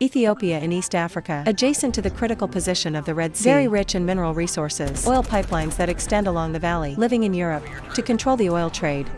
Ethiopia in East Africa, adjacent to the critical position of the Red Sea. Very rich in mineral resources, oil pipelines that extend along the valley. Living in Europe, to control the oil trade.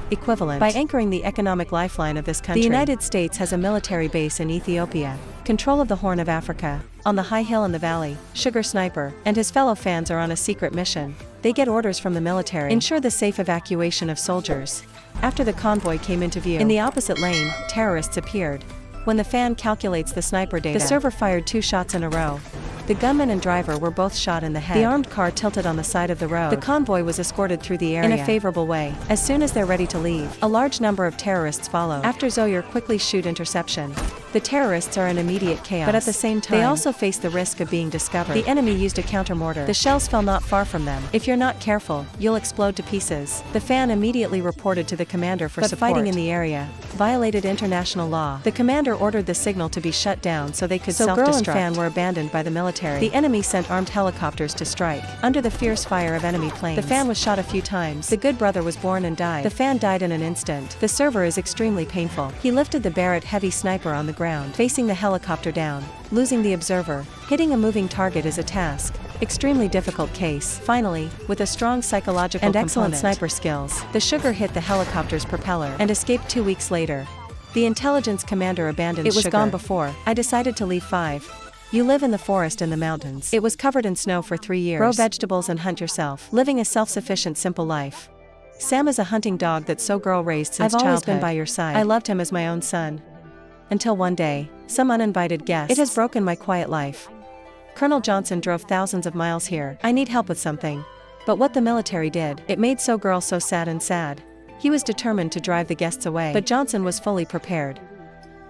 Equivalent. By anchoring the economic lifeline of this country. The United States has a military base in Ethiopia. Control of the Horn of Africa. On the high hill in the valley, Sugar Sniper and his fellow fans are on a secret mission. They get orders from the military. Ensure the safe evacuation of soldiers. After the convoy came into view, in the opposite lane, terrorists appeared. When the fan calculates the sniper data, the server fired 2 shots in a row. The gunman and driver were both shot in the head. The armed car tilted on the side of the road. The convoy was escorted through the area in a favorable way. As soon as they're ready to leave, a large number of terrorists follow. After Zoyer quickly shoot interception. The terrorists are in immediate chaos, but at the same time, they also face the risk of being discovered. The enemy used a countermortar. The shells fell not far from them. If you're not careful, you'll explode to pieces. The fan immediately reported to the commander for support. Fighting in the area violated international law. The commander ordered the signal to be shut down so they could self-destruct. Girl and fan were abandoned by the military. The enemy sent armed helicopters to strike. Under the fierce fire of enemy planes, the fan was shot a few times. The good brother was born and died. The fan died in an instant. The server is extremely painful. He lifted the Barrett heavy sniper on the ground, facing the helicopter down, losing the observer. Hitting a moving target is a task. Extremely difficult case. Finally, with a strong psychological and excellent sniper skills, the Sugar hit the helicopter's propeller and escaped 2 weeks later. The intelligence commander abandoned Sugar. It was gone before. I decided to leave 5. You live in the forest and the mountains. It was covered in snow for 3 years. Grow vegetables and hunt yourself. Living a self-sufficient simple life. Sam is a hunting dog that Soa Girl raised since childhood. I've always been by your side. I loved him as my own son. Until one day, some uninvited guests. It has broken my quiet life. Colonel Johnson drove thousands of miles here. I need help with something. But what the military did, it made Soa Girl so sad. He was determined to drive the guests away, but Johnson was fully prepared.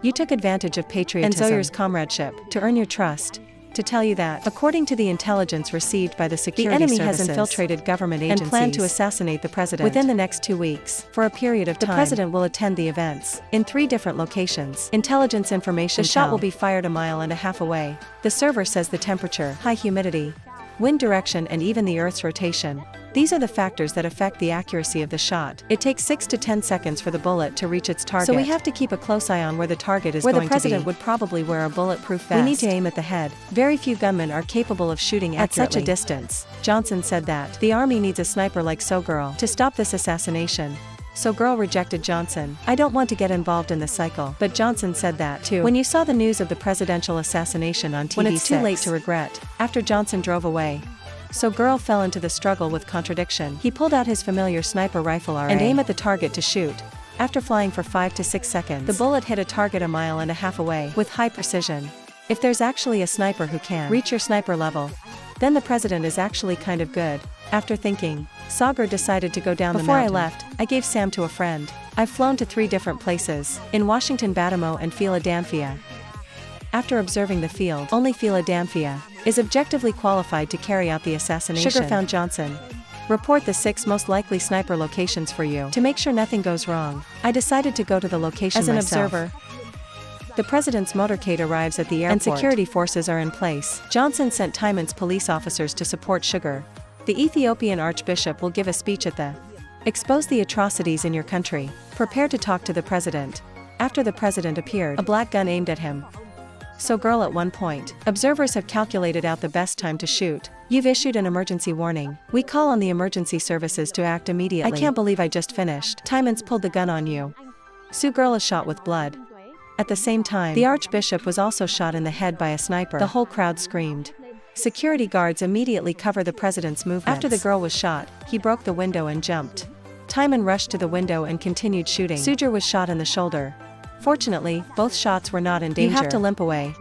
You took advantage of patriotism and Zoyer's comradeship to earn your trust. To tell you that, according to the intelligence received by the security services, the enemy has infiltrated government agencies and planned to assassinate the president within the next 2 weeks. For a period of time, the president will attend the events in 3 different locations. Intelligence information. The shot will be fired a mile and a half away. The server says the temperature, high humidity, wind direction and even the Earth's rotation. These are the factors that affect the accuracy of the shot. It takes 6 to 10 seconds for the bullet to reach its target. So we have to keep a close eye on where the target is going to be. Where the president would probably wear a bulletproof vest. We need to aim at the head. Very few gunmen are capable of shooting accurately at such a distance. Johnson said that the army needs a sniper like Soa Girl to stop this assassination. Soa Girl rejected Johnson. I don't want to get involved in the cycle. But Johnson said that too. When you saw the news of the presidential assassination on TV, when it's too late to regret. After Johnson drove away, Soa Girl fell into the struggle with contradiction. He pulled out his familiar sniper rifle RA and aimed at the target to shoot. After flying for 5 to 6 seconds, the bullet hit a target a mile and a half away with high precision. If there's actually a sniper who can reach your sniper level, then the president is actually kind of good. After thinking, Soa Girl decided to go down the mountain. Before I left, I gave Sam to a friend. I've flown to 3 different places, in Washington, Baltimore and Philadelphia. After observing the field, only Philadelphia is objectively qualified to carry out the assassination. Sugar found Johnson. Report the 6 most likely sniper locations for you. To make sure nothing goes wrong, I decided to go to the location as an observer. The president's motorcade arrives at the airport, and security forces are in place. Johnson sent Timon's police officers to support Sugar. The Ethiopian archbishop will give a speech at the Expose the Atrocities in Your Country. Prepare to talk to the president. After the president appeared, a black gun aimed at him. Soa Girl at one point. Observers have calculated out the best time to shoot. You've issued an emergency warning. We call on the emergency services to act immediately. I can't believe I just finished. Timon's pulled the gun on you. Soa Girl is shot with blood. At the same time, the archbishop was also shot in the head by a sniper. The whole crowd screamed. Security guards immediately cover the president's movements. After the girl was shot, he broke the window and jumped. Timon rushed to the window and continued shooting. Suger was shot in the shoulder. Fortunately, both shots were not in danger. You have to limp away.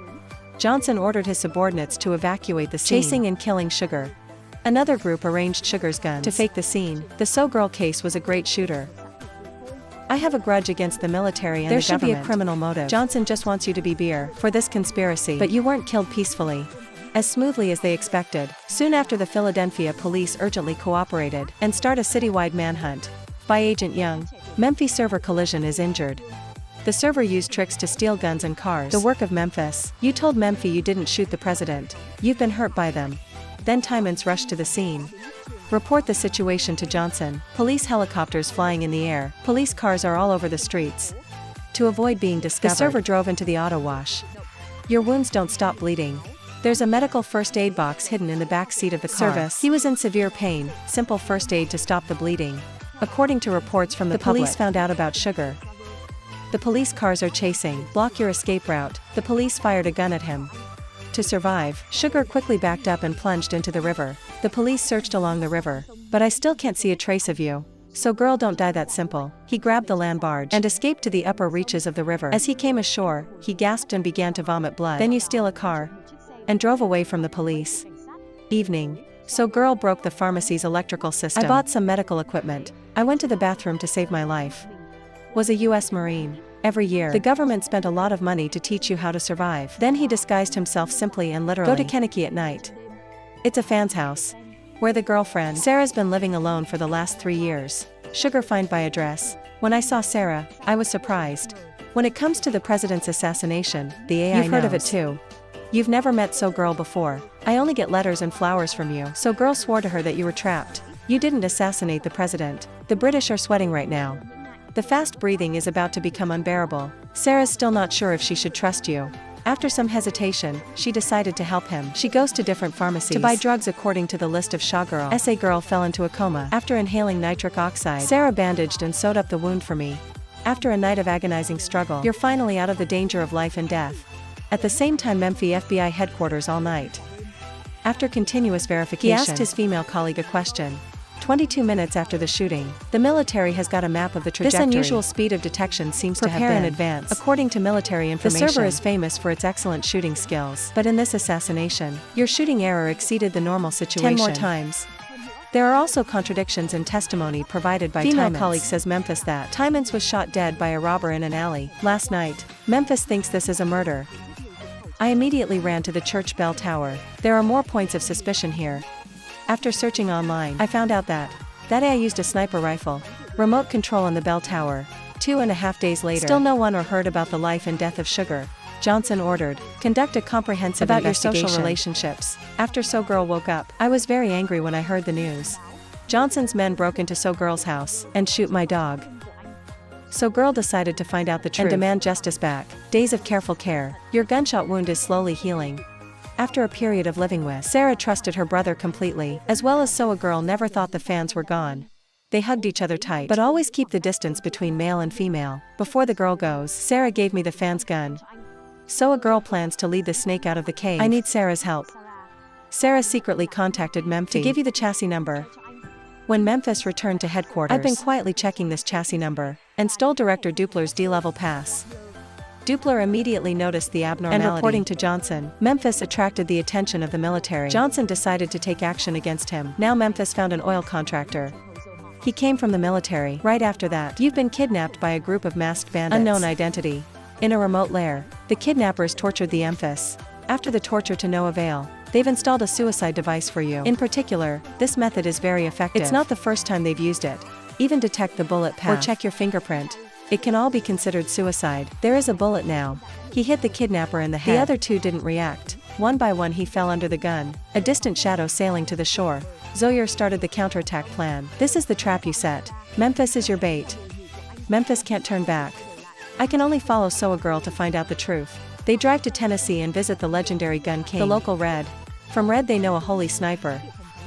Johnson ordered his subordinates to evacuate the scene, chasing and killing Sugar. Another group arranged Sugar's guns to fake the scene. The Soa Girl case was a great shooter. I have a grudge against the military and the government. There should be a criminal motive. Johnson just wants you to be beer for this conspiracy. But you weren't killed peacefully, as smoothly as they expected. Soon after, the Philadelphia police urgently cooperated and start a citywide manhunt. By Agent Young, Memphis server collision is injured. The server used tricks to steal guns and cars. The work of Memphis. You told Memphis you didn't shoot the president. You've been hurt by them. Then Timons rushed to the scene. Report the situation to Johnson. Police helicopters flying in the air. Police cars are all over the streets. To avoid being discovered, the server drove into the auto wash. Your wounds don't stop bleeding. There's a medical first aid box hidden in the back seat of the car. He was in severe pain, simple first aid to stop the bleeding. According to reports from the public, police found out about Sugar. The police cars are chasing, block your escape route. The police fired a gun at him. To survive, Sugar quickly backed up and plunged into the river. The police searched along the river, but I still can't see a trace of you. So girl, don't die that simple. He grabbed the land barge and escaped to the upper reaches of the river. As he came ashore, he gasped and began to vomit blood. Then you steal a car and drove away from the police. Evening. So girl broke the pharmacy's electrical system. I bought some medical equipment. I went to the bathroom to save my life. Was a US Marine. Every year, the government spent a lot of money to teach you how to survive. Then he disguised himself simply and literally. Go to Kentucky at night. It's a fan's house. Where the girlfriend, Sarah's been living alone for the last 3 years. Sugar find by address. When I saw Sarah, I was surprised. When it comes to the president's assassination, the AI You've heard of it too. You've never met So Girl before. I only get letters and flowers from you. So Girl swore to her that you were trapped. You didn't assassinate the president. The British are sweating right now. The fast breathing is about to become unbearable. Sarah's still not sure if she should trust you. After some hesitation, she decided to help him. She goes to different pharmacies to buy drugs according to the list of Soa Girl. SA Girl fell into a coma. After inhaling nitric oxide, Sarah bandaged and sewed up the wound for me. After a night of agonizing struggle, you're finally out of the danger of life and death. At the same time, Memphis FBI headquarters all night. After continuous verification, he asked his female colleague a question. 22 minutes after the shooting, the military has got a map of the trajectory. This unusual speed of detection seems to have been in advance. According to military information, the server is famous for its excellent shooting skills. But in this assassination, your shooting error exceeded the normal situation 10 more times. There are also contradictions in testimony provided by female colleague says Memphis that Timons was shot dead by a robber in an alley last night. Memphis thinks this is a murder. I immediately ran to the church bell tower. There are more points of suspicion here. After searching online, I found out that AI used a sniper rifle, remote control on the bell tower. 2.5 days later, still no one or heard about the life and death of Sugar. Johnson ordered, conduct a comprehensive about investigation. Your social relationships. After So Girl woke up, I was very angry when I heard the news. Johnson's men broke into So Girl's house and shoot my dog. So Girl decided to find out the truth and demand justice back. Days of careful care. Your gunshot wound is slowly healing. After a period of living with, Sarah trusted her brother completely, as well as Soa Girl never thought the fans were gone. They hugged each other tight, but always keep the distance between male and female. Before the girl goes, Sarah gave me the fan's gun. Soa Girl plans to lead the snake out of the cave. I need Sarah's help. Sarah secretly contacted Memphis to give you the chassis number. When Memphis returned to headquarters, I've been quietly checking this chassis number, and stole Director Dupler's D-level pass. Dupler immediately noticed the abnormality, and reporting to Johnson, Memphis attracted the attention of the military. Johnson decided to take action against him. Now Memphis found an oil contractor. He came from the military. Right after that, you've been kidnapped by a group of masked bandits. Unknown identity. In a remote lair, the kidnappers tortured the Memphis. After the torture to no avail, they've installed a suicide device for you. In particular, this method is very effective. It's not the first time they've used it. Even detect the bullet path or check your fingerprint. It can all be considered suicide. There is a bullet now. He hit the kidnapper in the head. The other two didn't react. One by one he fell under the gun, a distant shadow sailing to the shore. Zoyer started the counterattack plan. This is the trap you set. Memphis is your bait. Memphis can't turn back. I can only follow Soa Girl to find out the truth. They drive to Tennessee and visit the legendary gun king, the local Red. From Red they know a holy sniper.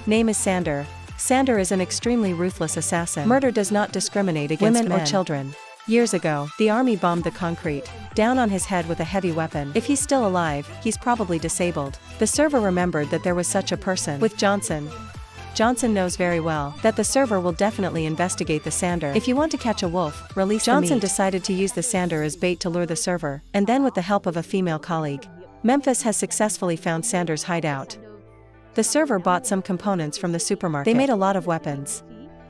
Name is Sander. Sander is an extremely ruthless assassin. Murder does not discriminate against women or children. Years ago, the army bombed the concrete, down on his head with a heavy weapon. If he's still alive, he's probably disabled. The server remembered that there was such a person with Johnson. Johnson knows very well that the server will definitely investigate the Sander. If you want to catch a wolf, release the meat. Johnson decided to use the Sander as bait to lure the server, and then with the help of a female colleague, Memphis has successfully found Sander's hideout. The server bought some components from the supermarket. They made a lot of weapons.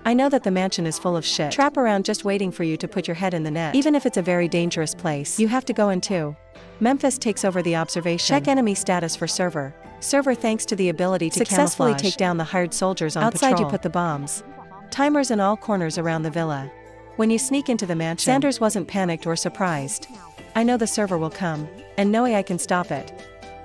I know that the mansion is full of shit. Trap around just waiting for you to put your head in the net. Even if it's a very dangerous place, you have to go in too. Memphis takes over the observation. Check enemy status for server. Server thanks to the ability to successfully take down the hired soldiers on patrol. Outside you put the bombs. Timers in all corners around the villa. When you sneak into the mansion, Sanders wasn't panicked or surprised. I know the server will come, and no way I can stop it.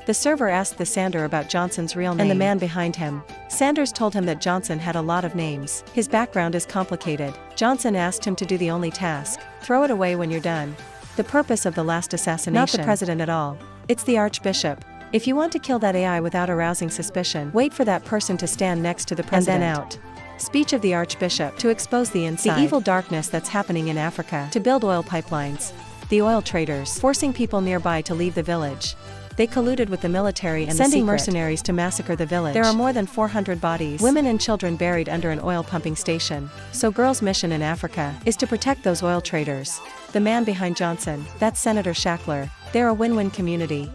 The server asked the Sander about Johnson's real name and the man behind him. Sanders told him that Johnson had a lot of names. His background is complicated. Johnson asked him to do the only task. Throw it away when you're done. The purpose of the last assassination. Not the president at all. It's the archbishop. If you want to kill that AI without arousing suspicion, wait for that person to stand next to the president. And then out. Speech of the archbishop to expose the inside. The evil darkness that's happening in Africa. To build oil pipelines. The oil traders. Forcing people nearby to leave the village. They colluded with the military and sending mercenaries to massacre the village. There are more than 400 bodies. Women and children buried under an oil pumping station. So Girl's mission in Africa is to protect those oil traders. The man behind Johnson, that's Senator Shackler. They're a win-win community.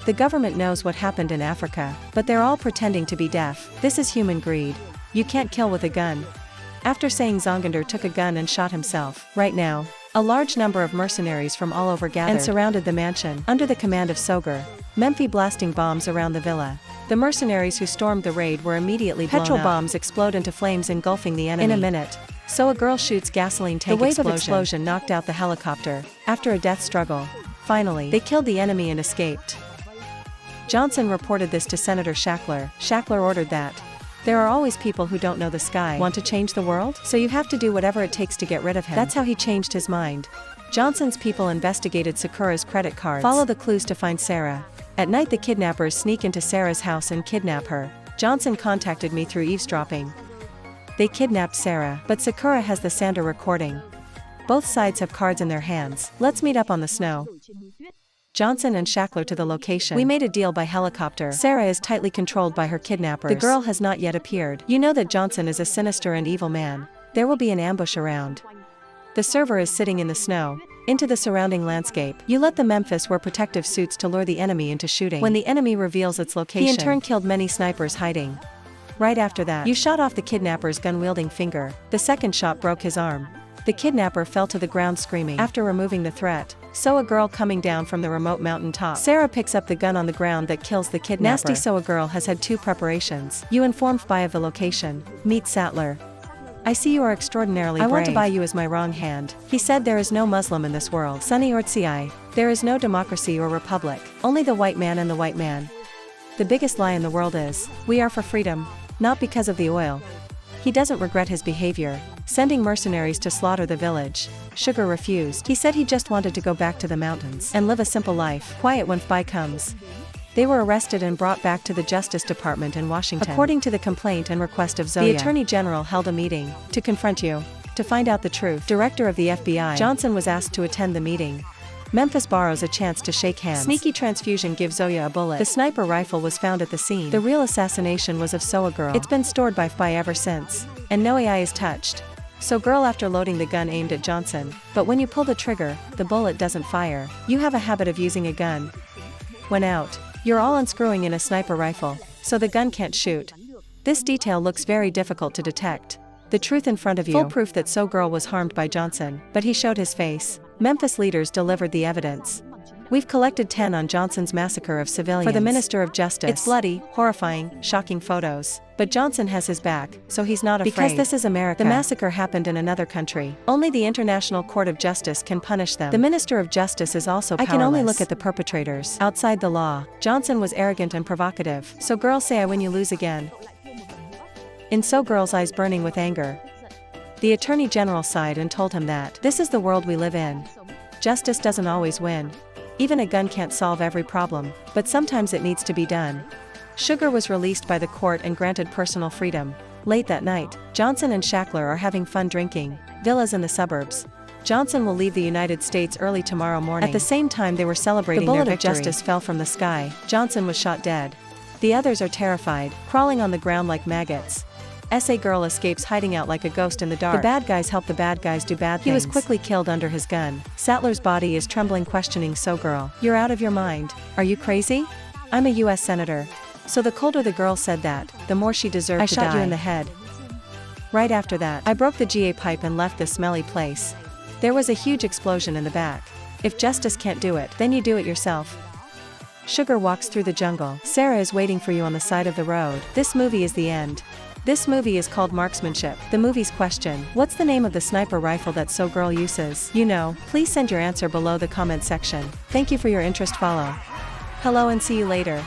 The government knows what happened in Africa, but they're all pretending to be deaf. This is human greed. You can't kill with a gun. After saying Zongander took a gun and shot himself. Right now, a large number of mercenaries from all over gathered and surrounded the mansion under the command of Soa Girl. Memphis blasting bombs around the villa. The mercenaries who stormed the raid were immediately blown up. Petrol bombs explode into flames engulfing the enemy. In a minute, Soa Girl shoots gasoline tank explosion. The wave of explosion knocked out the helicopter. After a death struggle, finally, they killed the enemy and escaped. Johnson reported this to Senator Shackler. Shackler ordered that. There are always people who don't know the sky. Want to change the world? So you have to do whatever it takes to get rid of him. That's how he changed his mind. Johnson's people investigated Sakura's credit cards. Follow the clues to find Sarah. At night the kidnappers sneak into Sarah's house and kidnap her. Johnson contacted me through eavesdropping. They kidnapped Sarah, but Sakura has the Sander recording. Both sides have cards in their hands. Let's meet up on the snow. Johnson and Shackler to the location. We made a deal by helicopter. Sarah is tightly controlled by her kidnappers. The girl has not yet appeared. You know that Johnson is a sinister and evil man. There will be an ambush around. The server is sitting in the snow. Into the surrounding landscape. You let the Memphis wear protective suits to lure the enemy into shooting. When the enemy reveals its location, he in turn killed many snipers hiding. Right after that, you shot off the kidnapper's gun-wielding finger. The second shot broke his arm. The kidnapper fell to the ground screaming. After removing the threat, Soa Girl coming down from the remote mountain top. Sarah picks up the gun on the ground that kills the kidnapper. Nasty Soa Girl has had 2 preparations. You informed Bai of the location. Meet Sattler. I see you are extraordinarily brave. I want to buy you as my wrong hand. He said there is no Muslim in this world. Sunni or Tsiai. There is no democracy or republic. Only the white man and the white man. The biggest lie in the world is, we are for freedom. Not because of the oil. He doesn't regret his behavior, sending mercenaries to slaughter the village. Sugar refused. He said he just wanted to go back to the mountains and live a simple life, quiet when Bai comes. They were arrested and brought back to the Justice Department in Washington. According to the complaint and request of Zoya, the Attorney General held a meeting to confront you, to find out the truth. Director of the FBI, Johnson, was asked to attend the meeting. Memphis borrows a chance to shake hands. Sneaky transfusion gives Zoya a bullet. The sniper rifle was found at the scene. The real assassination was of Soa Girl. It's been stored by FBI ever since, and no AI is touched. So Girl after loading the gun aimed at Johnson, but when you pull the trigger, the bullet doesn't fire. You have a habit of using a gun. When out, you're all unscrewing in a sniper rifle, so the gun can't shoot. This detail looks very difficult to detect. The truth in front of you. Full proof that Soa Girl was harmed by Johnson, but he showed his face. Memphis leaders delivered the evidence. We've collected 10 on Johnson's massacre of civilians. For the Minister of Justice. It's bloody, horrifying, shocking photos. But Johnson has his back, so he's not afraid. Because this is America. The massacre happened in another country. Only the International Court of Justice can punish them. The Minister of Justice is also powerless. I can only look at the perpetrators. Outside the law, Johnson was arrogant and provocative. So girls say I win you lose again. In Soa Girl's eyes burning with anger. The Attorney General sighed and told him that this is the world we live in. Justice doesn't always win. Even a gun can't solve every problem, but sometimes it needs to be done. Sugar was released by the court and granted personal freedom. Late that night, Johnson and Shackler are having fun drinking, villas in the suburbs. Johnson will leave the United States early tomorrow morning. At the same time they were celebrating their victory. The bullet of justice fell from the sky. Johnson was shot dead. The others are terrified, crawling on the ground like maggots. Soa Girl escapes hiding out like a ghost in the dark. The bad guys help the bad guys do bad things. He was quickly killed under his gun. Sattler's body is trembling, questioning Soa Girl. You're out of your mind. Are you crazy? I'm a US senator. So the colder the girl said that, the more she deserved to die. I shot you in the head. Right after that, I broke the GA pipe and left the smelly place. There was a huge explosion in the back. If justice can't do it, then you do it yourself. Sugar walks through the jungle. Sarah is waiting for you on the side of the road. This movie is the end. This movie is called Marksmanship. The movie's question: what's the name of the sniper rifle that Soa Girl uses? You know, please send your answer below the comment section. Thank you for your interest. Follow. Hello and see you later.